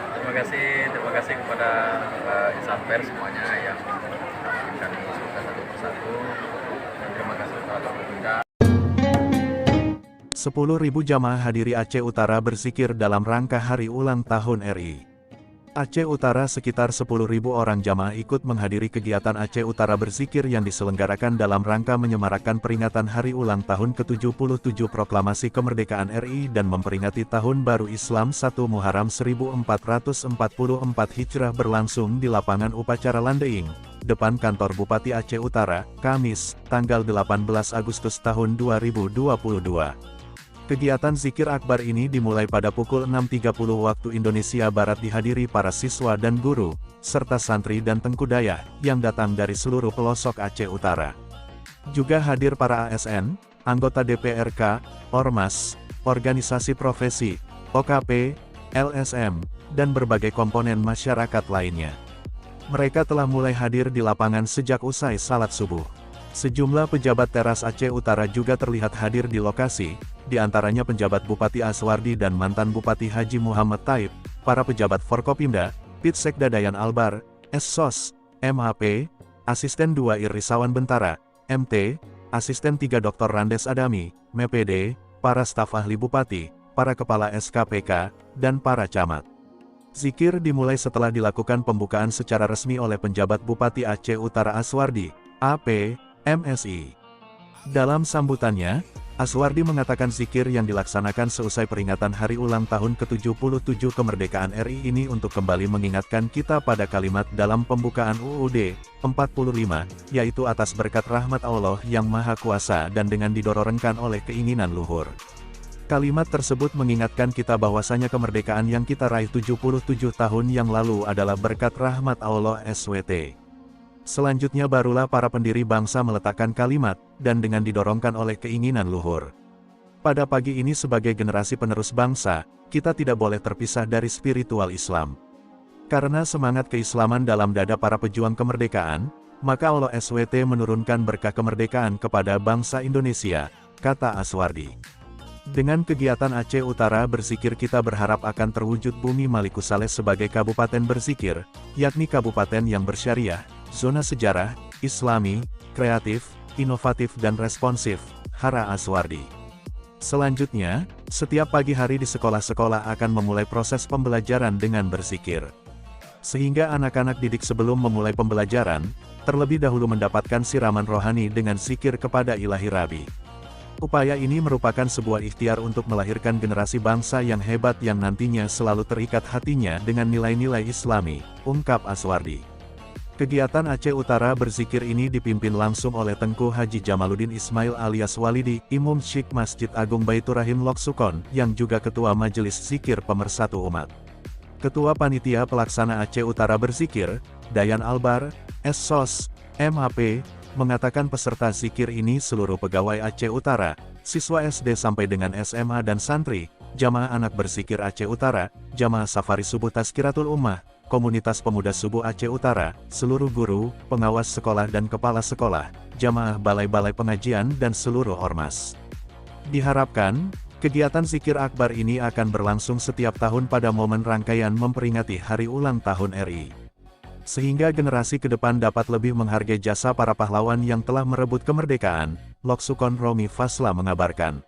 Terima kasih kepada insan pers semuanya yang bikin kami suka satu persatu, dan terima kasih kepada pemerintah. 10.000 jamaah hadiri Aceh Utara berzikir dalam rangka hari ulang tahun RI. Aceh Utara sekitar 10.000 orang jamaah ikut menghadiri kegiatan Aceh Utara berzikir yang diselenggarakan dalam rangka menyemarakan peringatan hari ulang tahun ke-77 Proklamasi Kemerdekaan RI dan memperingati Tahun Baru Islam 1 Muharram 1444 Hijrah berlangsung di lapangan upacara Landeing, depan kantor Bupati Aceh Utara, Kamis, tanggal 18 Agustus tahun 2022. Kegiatan zikir akbar ini dimulai pada pukul 6.30 waktu Indonesia Barat dihadiri para siswa dan guru, serta santri dan tengku-dayah, yang datang dari seluruh pelosok Aceh Utara. Juga hadir para ASN, anggota DPRK, Ormas, organisasi profesi, OKP, LSM, dan berbagai komponen masyarakat lainnya. Mereka telah mulai hadir di lapangan sejak usai salat subuh. Sejumlah pejabat teras Aceh Utara juga terlihat hadir di lokasi, di antaranya penjabat Bupati Aswardi dan mantan Bupati Haji Muhammad Taib, para pejabat Forkopimda, Pitsekda Dayan Albar, SSOS, MHP, Asisten 2 Irisawan Bentara, MT, Asisten 3 Dr. Randes Adami, MEPD, para staf ahli Bupati, para kepala SKPK, dan para camat. Zikir dimulai setelah dilakukan pembukaan secara resmi oleh penjabat Bupati Aceh Utara Aswardi, AP, MSI. Dalam sambutannya, Aswardi mengatakan zikir yang dilaksanakan seusai peringatan hari ulang tahun ke-77 kemerdekaan RI ini untuk kembali mengingatkan kita pada kalimat dalam pembukaan UUD 45, yaitu atas berkat rahmat Allah yang Maha Kuasa dan dengan didorongkan oleh keinginan luhur. Kalimat tersebut mengingatkan kita bahwasanya kemerdekaan yang kita raih 77 tahun yang lalu adalah berkat rahmat Allah SWT. Selanjutnya barulah para pendiri bangsa meletakkan kalimat, dan dengan didorongkan oleh keinginan luhur. Pada pagi ini sebagai generasi penerus bangsa, kita tidak boleh terpisah dari spiritual Islam. Karena semangat keislaman dalam dada para pejuang kemerdekaan, maka Allah SWT menurunkan berkah kemerdekaan kepada bangsa Indonesia, kata Aswardi. Dengan kegiatan Aceh Utara berzikir kita berharap akan terwujud Bumi Malikusales sebagai kabupaten berzikir, yakni kabupaten yang bersyariah, zona sejarah, islami, kreatif, inovatif dan responsif, hara Aswardi. Selanjutnya, setiap pagi hari di sekolah-sekolah akan memulai proses pembelajaran dengan berzikir. Sehingga anak-anak didik sebelum memulai pembelajaran, terlebih dahulu mendapatkan siraman rohani dengan zikir kepada Ilahi Rabi. Upaya ini merupakan sebuah ikhtiar untuk melahirkan generasi bangsa yang hebat yang nantinya selalu terikat hatinya dengan nilai-nilai Islami, ungkap Aswardi. Kegiatan Aceh Utara berzikir ini dipimpin langsung oleh Tengku Haji Jamaluddin Ismail alias Walidi, Imam Syikh Masjid Agung Baitur Rahim Loksukon, yang juga Ketua Majelis Zikir Pemersatu Umat. Ketua Panitia Pelaksana Aceh Utara berzikir, Dayan Albar, SSOS, MHP, mengatakan peserta zikir ini seluruh pegawai Aceh Utara, siswa SD sampai dengan SMA dan santri, jamaah anak berzikir Aceh Utara, jamaah safari subuh Tazkiratul Ummah, komunitas pemuda subuh Aceh Utara, seluruh guru, pengawas sekolah dan kepala sekolah, jamaah balai-balai pengajian dan seluruh ormas. Diharapkan, kegiatan zikir akbar ini akan berlangsung setiap tahun pada momen rangkaian memperingati hari ulang tahun RI. Sehingga generasi ke depan dapat lebih menghargai jasa para pahlawan yang telah merebut kemerdekaan, Loksukon Romi Fasla mengabarkan.